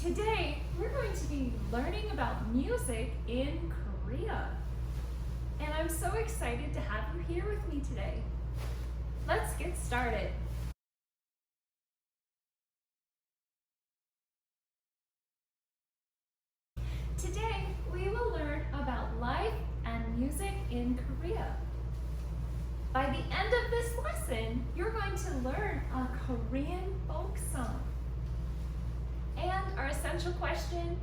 Today, we're going to be learning about music in Korea. And I'm so excited to have you here with me today. Let's get started. Today, we will learn about life and music in Korea. By the end of this lesson, you're going to learn a Korean folk song. And our essential question,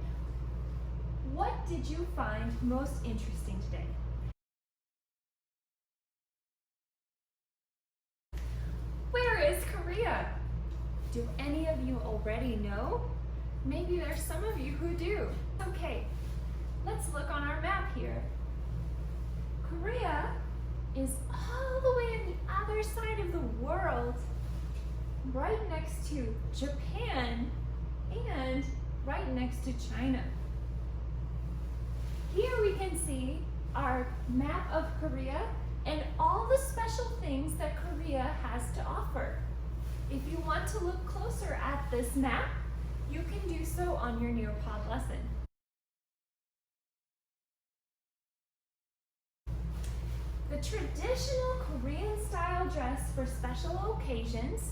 what did you find most interesting today? Where is Korea? Do any of you already know? Maybe there's some of you who do. Okay, let's look on our map here. Korea is all the way on the other side of the world, right next to Japan and right next to China. Here we can see our map of Korea and all the special things that Korea has to offer. If you want to look closer at this map, you can do so on your Nearpod lesson. The traditional Korean style dress for special occasions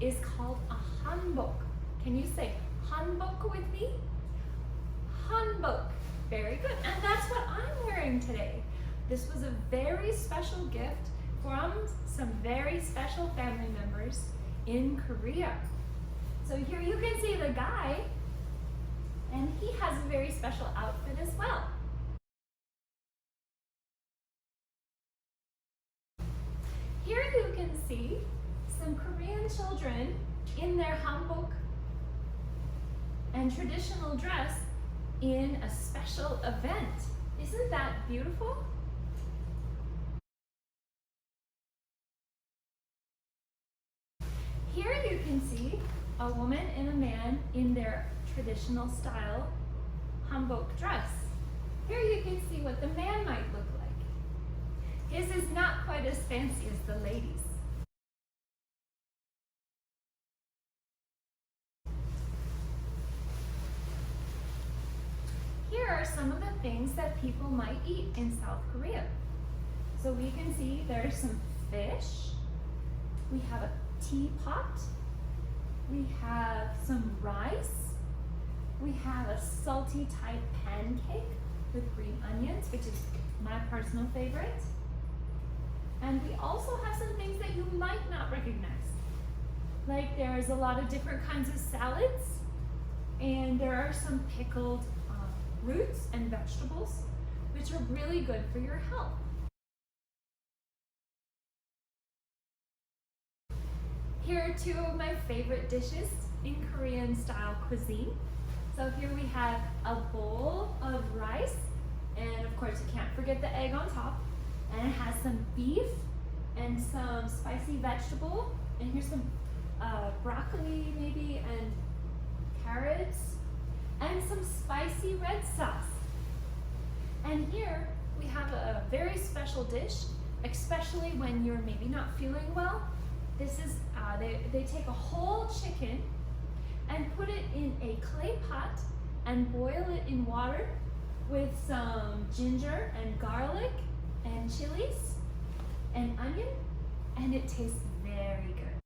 is called a hanbok. Can you say hanbok with me? Hanbok. Very good. And that's what I'm wearing today. This was a very special gift from some very special family members in Korea. So here you can see the guy, and he has a very special outfit as well. Here you can see some Korean children in their hanbok and traditional dress in a special event. Isn't that beautiful? Here you can see a woman and a man in their traditional style hanbok dress. Here you can see what the man might look like. His is not quite as fancy as the ladies. Here are some of the things that people might eat in South Korea. So we can see there's some fish. We have a teapot. We have some rice. We have a salty type pancake with green onions, which is my personal favorite. And we also have some things that you might not recognize. Like there's a lot of different kinds of salads, and there are some pickled roots and vegetables, which are really good for your health. Here are two of my favorite dishes in Korean style cuisine. So here we have a bowl of rice, and of course you can't forget the egg on top. And it has some beef and some spicy vegetable, and here's some broccoli maybe, and carrots, and some spicy red sauce. And here we have a very special dish, especially when you're maybe not feeling well. This is, they take a whole chicken and put it in a clay pot and boil it in water with some ginger and garlic and chilies and onion, and it tastes very good.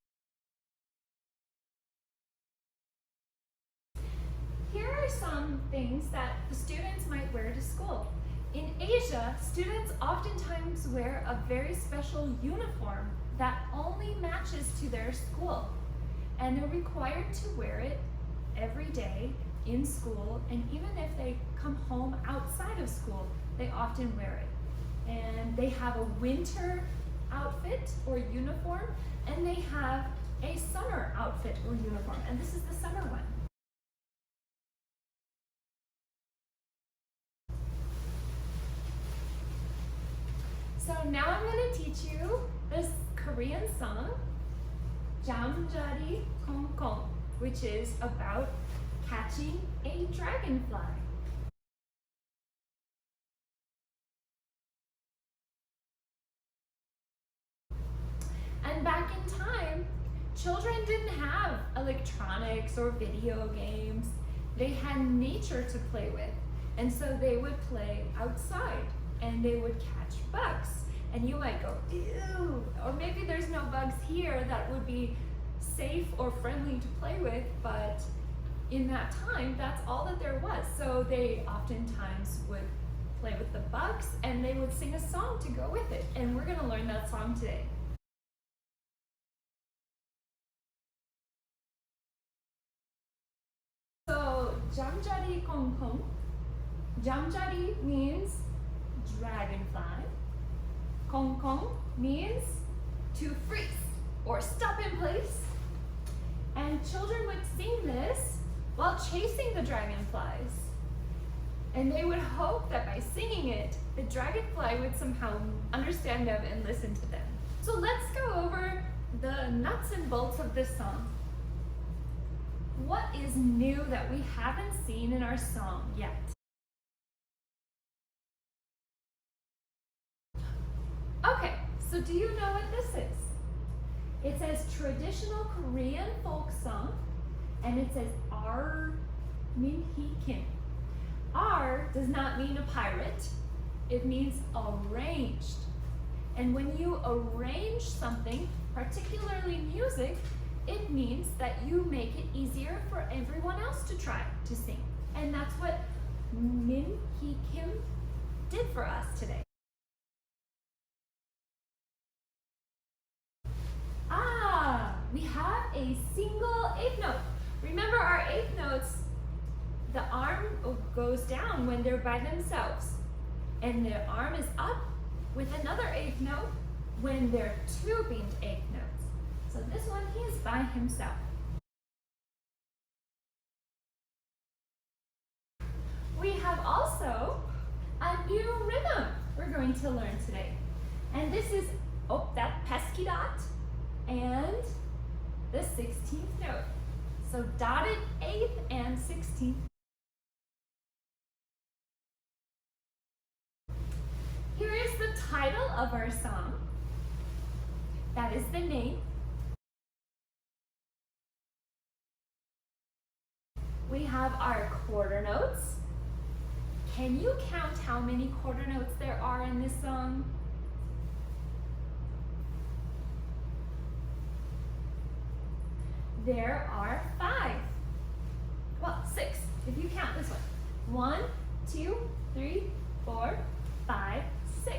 Here are some things that the students might wear to school. In Asia, students oftentimes wear a very special uniform that only matches to their school, and they're required to wear it every day in school, and even if they come home outside of school, they often wear it. And they have a winter outfit or uniform, and they have a summer outfit or uniform, and this is the summer one. So now I'm going to teach you this Korean song, 잠자리 콩콩, which is about catching a dragonfly. And back in time, children didn't have electronics or video games. they had nature to play with. And so they would play outside and they would catch bugs. And you might go, ew, or maybe there's no bugs here that would be safe or friendly to play with, but in that time, that's all that there was. So they oftentimes would play with the bugs and they would sing a song to go with it. And we're gonna learn that song today. So, jamjari kongkong. Jamjari means dragonfly. Kongkong means to freeze or stop in place. And children would sing this while chasing the dragonflies. And they would hope that by singing it, the dragonfly would somehow understand them and listen to them. So let's go over the nuts and bolts of this song. What is new that we haven't seen in our song yet? Okay, so do you know what this is? It says traditional Korean folk song, and it says Ar Min Hee Kim. Ar does not mean a pirate, it means arranged. And when you arrange something, particularly music, it means that you make it easier for everyone else to try to sing. And that's what Min Hee Kim did for us today. We have a single eighth note. Remember our eighth notes, the arm goes down when they're by themselves. And the arm is up with another eighth note when they're two beamed eighth notes. So this one, he is by himself. We have also a new rhythm we're going to learn today. And this is, that pesky dot and the 16th note. So dotted 8th and 16th. Here is the title of our song. That is the name. We have our quarter notes. Can you count how many quarter notes there are in this song? There are 5. Well, 6, if you count this one. 1, 2, 3, 4, 5, 6.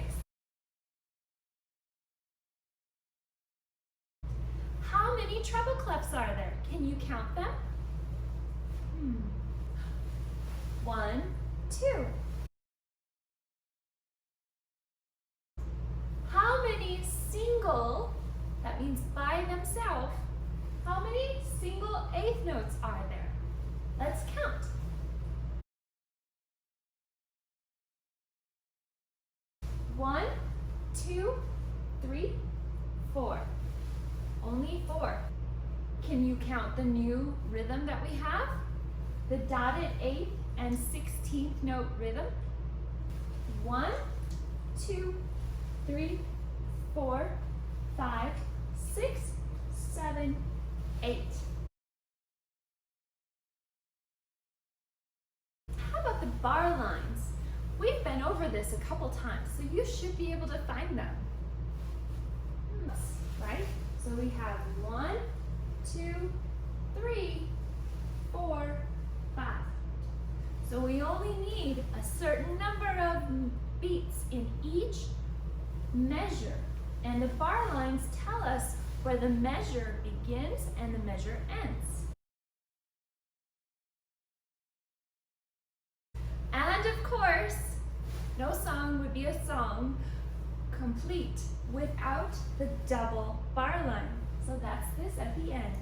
How many treble clefs are there? Can you count them? 1, 2. How many single, that means by themselves, how many single eighth notes are there? Let's count. 1, 2, 3, 4. Only 4. Can you count the new rhythm that we have? The dotted 8th and 16th note rhythm. 1, 2, 3, 4, 5, 6, 7, 8. How about the bar lines? We've been over this a couple times, so you should be able to find them. Right? So we have 1, 2, 3, 4, 5. So we only need a certain number of beats in each measure. And the bar lines tell us where the measure begins and the measure ends. And of course, no song would be a song complete without the double bar line. So that's this at the end.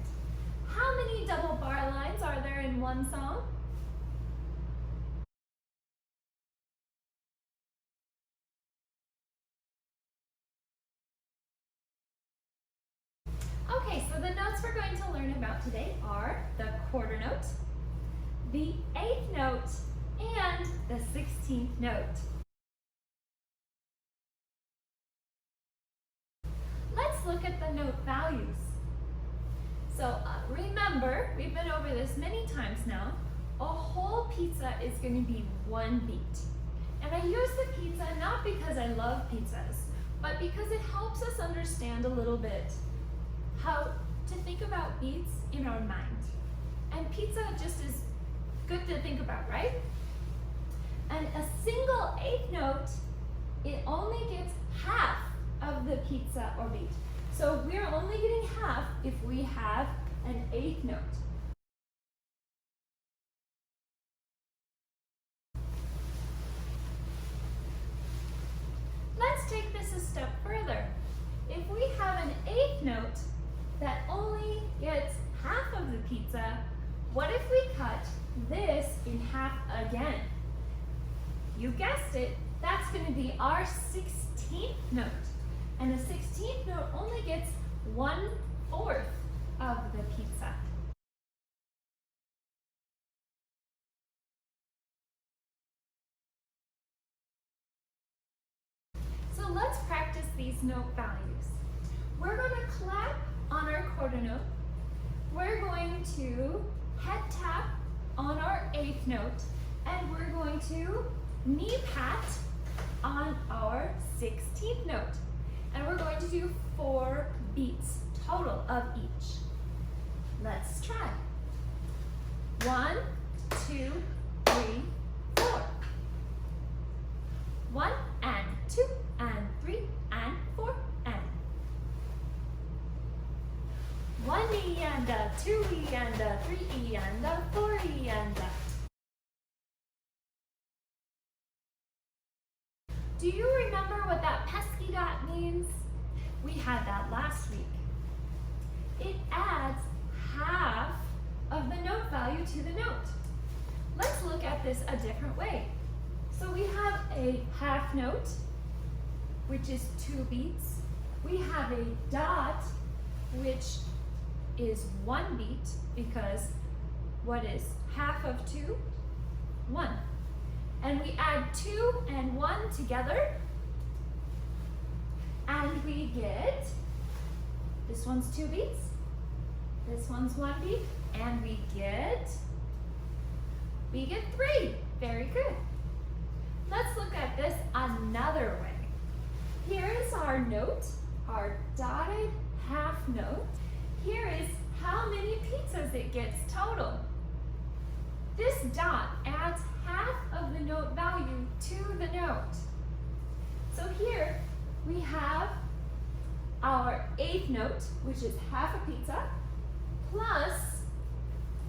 How many double bar lines are there in one song? Okay, so the notes we're going to learn about today are the quarter note, the 8th note, and the 16th note. Let's look at the note values. So remember, we've been over this many times now. a whole pizza is going to be 1 beat. And I use the pizza not because I love pizzas, but because it helps us understand a little bit how to think about beats in our mind. And pizza just is good to think about, right? And a single 8th note, it only gets half of the pizza or beat. So we're only getting half if we have an 8th note. Let's take this a step further. If we have an 8th note that only gets half of the pizza, what if we cut this in half again? You guessed it, that's going to be our 16th note. And the 16th note only gets 1/4 of the pizza. So let's practice these note values. We're going to clap on our quarter note. We're going to head tap on our 8th note. And we're going to knee pat on our 16th note. And we're going to do 4 beats total of each. Let's try. 1, 2, 3, 4. 1 and 2 and 3 and 4 and 1 E and a 2 E and a 3 E and a 4 E and a. Do you remember what that pesky dot means? We had that last week. It adds half of the note value to the note. Let's look at this a different way. So we have a half note, which is 2 beats. We have a dot, which is 1 beat, because what is half of 2? 1. And we add 2 and 1 together, and we get, this one's 2 beats, this one's 1 beat, and we get 3. Very good. Let's look at this another way. Here is our note, our dotted half note. Here is how many pizzas it gets total. This dot adds half of the note value to the note. So here we have our 8th note, which is half a pizza, plus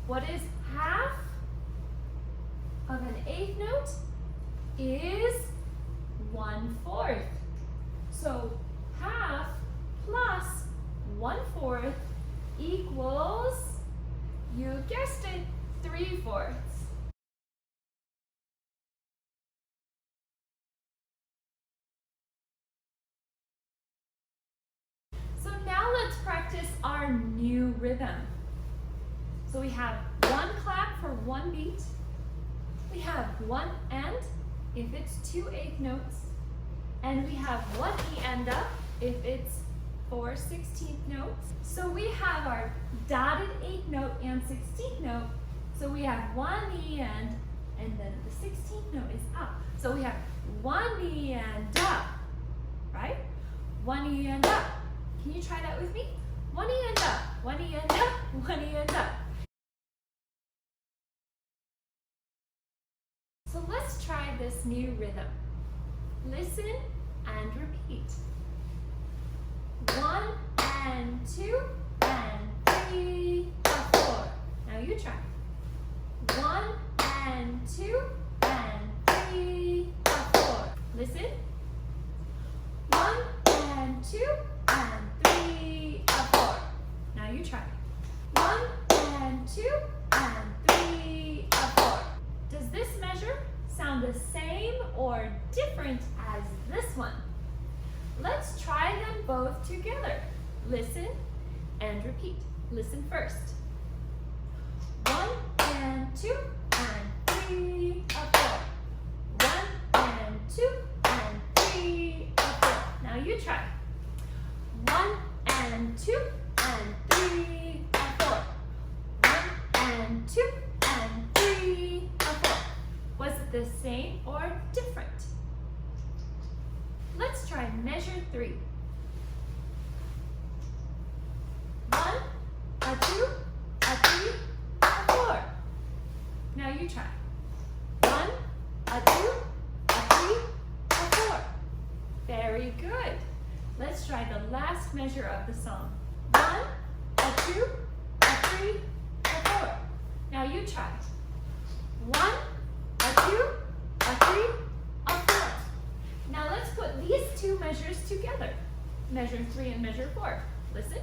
what is half of an 8th note is 1/4. So half plus 1/4 equals, you guessed it, 3/4. So now let's practice our new rhythm. So we have 1 clap for 1 beat. We have 1 and if it's 2 8th notes. And we have 1 E and up if it's 4 16th notes. So we have our dotted 8th note and 16th note. So we have 1 E and then the 16th note is up. So we have 1 E and up, right? 1 E and up. Can you try that with me? 1 E and up, 1 E and up, 1 E and up. So let's try this new rhythm. Listen and repeat. 1 and 2 and 3 and 4. Now you try. 1 and 2 and 3 and 4. Listen. 1 and 2 and 3 and 4. Now you try. 1 and 2 and 3 and 4. Does this measure sound the same or different as this one? Let's try them both together. Listen and repeat. Listen first. 1 and 2 and 3 and 4. 1 and 2 and 3 and 4. Now you try. 1 and 2 and 3 and 4. 1 and 2 and 3 three, a four. Was it the same or different? Let's try measure three. One, a two, a three, a four. Now you try. One, a two, a three, a four. Very good. Let's try the last measure of the song. One, a two, a three, a four. Now you try. One, a two, a three, a four. Now let's put these two measures together. Measure three and measure four. Listen.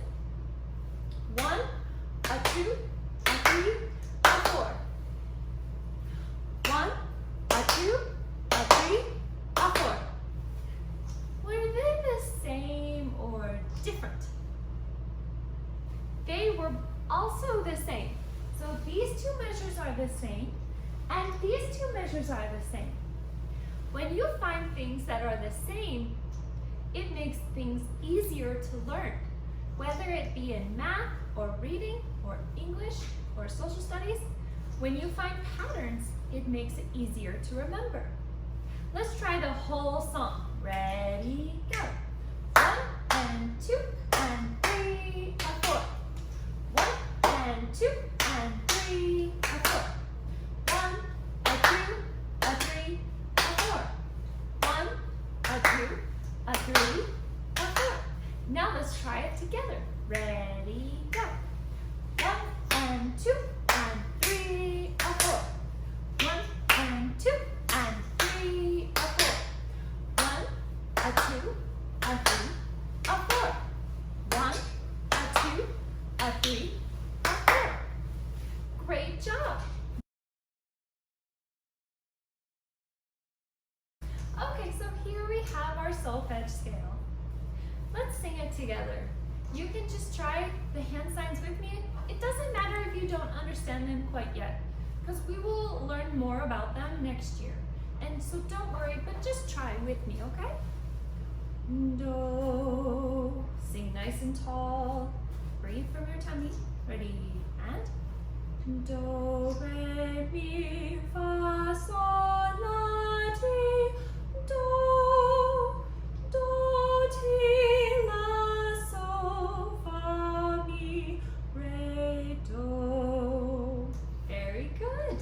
One, a two, a three, a four. One, a two, a three, a four. Were they the same or different? They were also the same. So these two measures are the same, and these two measures are the same. When you find things that are the same, it makes things easier to learn, whether it be in math or reading or English or social studies. When you find patterns, it makes it easier to remember. Let's try the whole song. Ready, go. One and two and three, a four. One and two and three, a four. One, a two, a three, a four. One, a two, a three, a four. Now let's try it together. Ready, go. One and two and three, a four. One and two and three, a four. One, a two, a three, a four. One, a two, a three, a four. Great job. Okay, so here we have our solfege scale. Let's sing it together. You can just try the hand signs with me. It doesn't matter if you don't understand them quite yet, because we will learn more about them next year. And so don't worry, but just try with me, okay? Do. Sing nice and tall. Breathe from your tummy. Ready, and do, re, mi, fa, sol, la, ti, do, do, ti, la, so, fa, mi, re, do. Very good.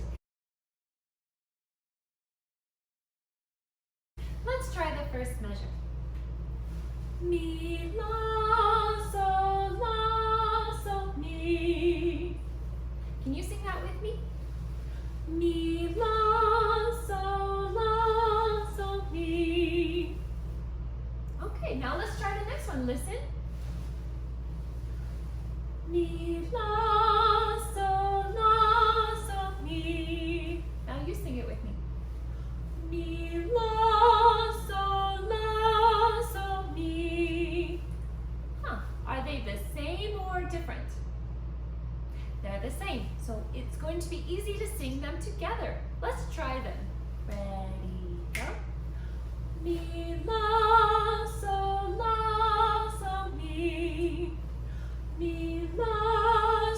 Let's try the first measure. Mi, la, so, mi. Can you sing that with me? Mi, la, so, mi. Okay, now let's try the next one. Listen. Mi, la, so, mi. Now you sing it with me. Mi, la, so, mi. Are they the same or different? They're the same, so it's going to be easy to sing them together. Let's try them. Ready, go. Mi, la, so, mi. Mi, la,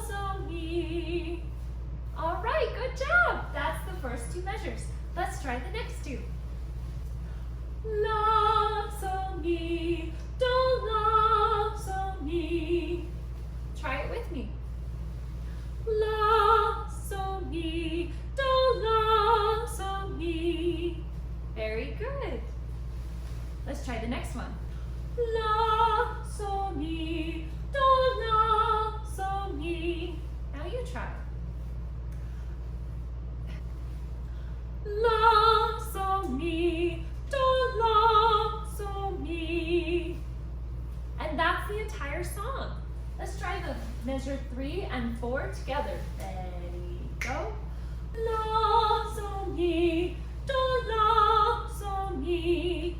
so, mi. All right, good job. That's the first two measures. Let's try the next two. La, so, mi, do, la, so, mi. Try it with me. La, so, mi, do, la, so, mi. Very good. Let's try the next one. La, so, mi, do, la, so, mi. Now you try. La, so, mi, do, la, so, mi. And that's the entire song. Let's try the measure 3 and 4 together. Ready, go. La, so, mi, do, la, so, mi.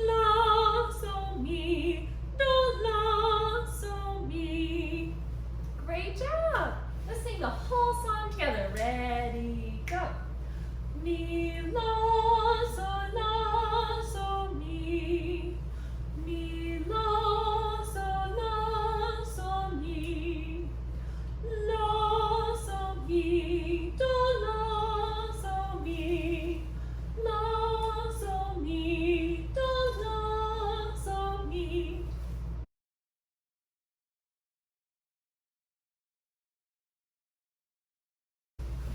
La, so, mi, do, la, so, mi. Great job. Let's sing the whole song together. Ready, go. Mi, la, so, mi. Mi, la, so, mi. La, so, mi.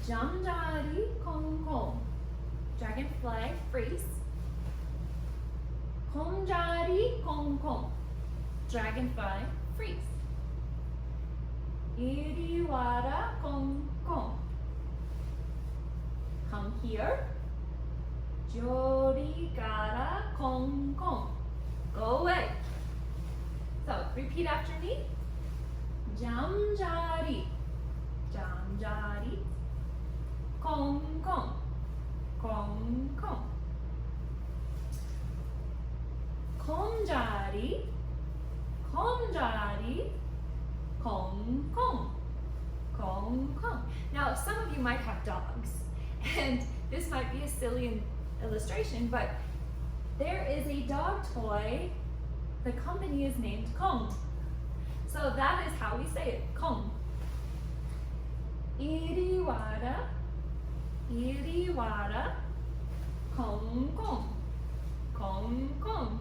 잠자리 콩콩. Dragonfly freeze. 콩자리 콩콩. Dragonfly freeze. 이리 와라 콩콩. Come here. 저리 가라 콩콩. Go away. So repeat after me. 잠자리. 잠자리. 콩콩. 콩콩. 콩자리. 콩자리. 콩콩. 콩콩. Now some of you might have dogs, and this might be a silly illustration, but there is a dog toy. The company is named Kong. So that is how we say it, Kong. 이리 와라, 이리 와라, 콩콩, 콩콩.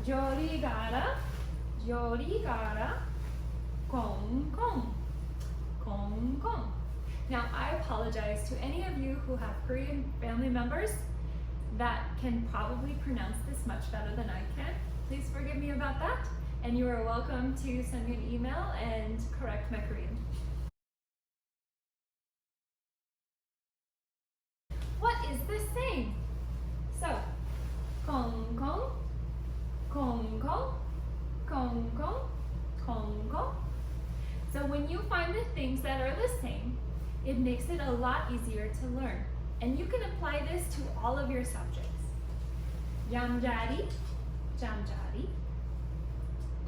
저리 가라, 저리 가라, 콩콩, 콩콩. Now, I apologize to any of you who have Korean family members that can probably pronounce this much better than I can. Please forgive me about that, and you are welcome to send me an email and correct my Korean. What is this saying? So, kong kong, kong kong, kong kong, kong kong. So when you find the things that are the same, it makes it a lot easier to learn. And you can apply this to all of your subjects. 잠자리, 잠자리.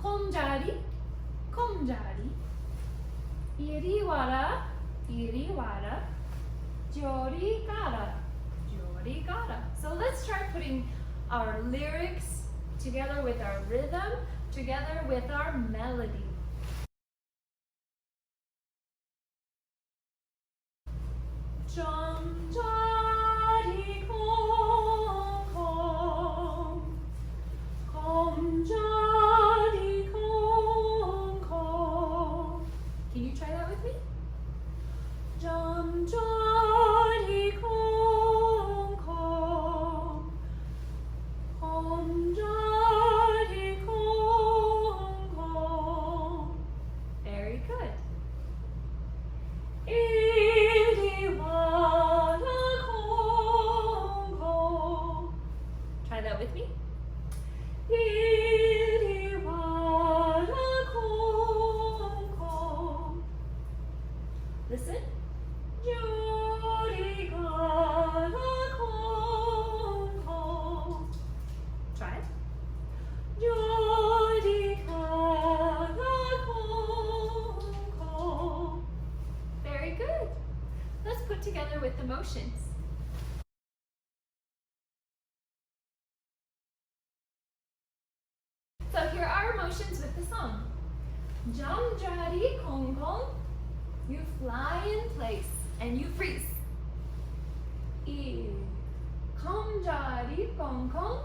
콩자리, 콩자리. 이리 와라, 이리 와라. 저리 가라, 저리 가라. So let's try putting our lyrics together with our rhythm, together with our melody. 잠자리 콩콩, 콩자리 콩콩. Can you try that with me? 잠자리 콩콩, 콩자리 콩콩. Very good. 이리 와라 콩콩. Try that with me. 이리 와라 콩콩. Listen. 저리 가라 콩콩. Try it. 저리 가라 콩콩. Very good. Let's put together with the motions. So here are our motions with the song. 잠자리 콩콩. You fly in place and you freeze. 콩자리 콩콩.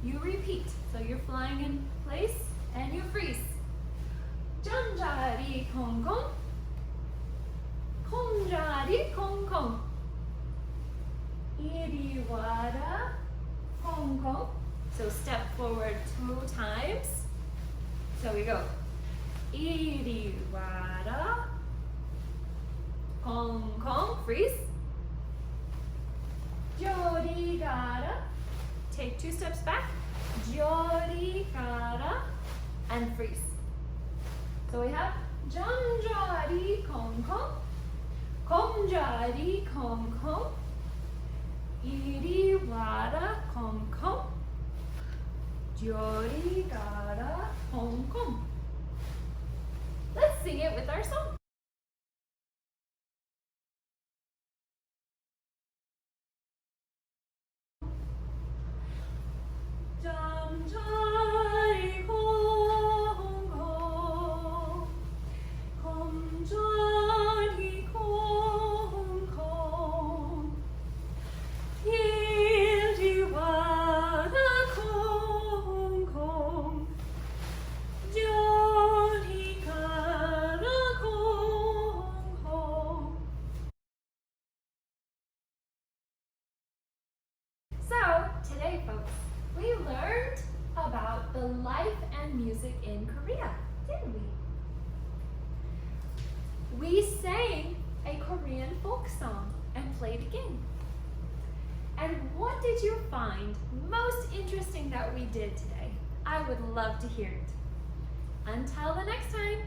You repeat. So you're flying in place and you freeze. 잠자리 콩콩. 콩자리 콩콩. 이리 와라 콩콩. So step forward 2 times. So we go. 이리 와라 콩콩. Freeze. 저리 가라. Take 2 steps back. 저리 가라 and freeze. So we have 잠자리 콩콩. 콩자리 콩콩. 이리 와라 콩콩. 저리 가라 콩콩. Let's sing it with our song. 잠자리 콩콩. 콩자리 콩콩. 이리 와라 콩콩. folks, we learned about the life and music in Korea, didn't we? We sang a Korean folk song and played a game. And what did you find most interesting that we did today? I would love to hear it. Until the next time.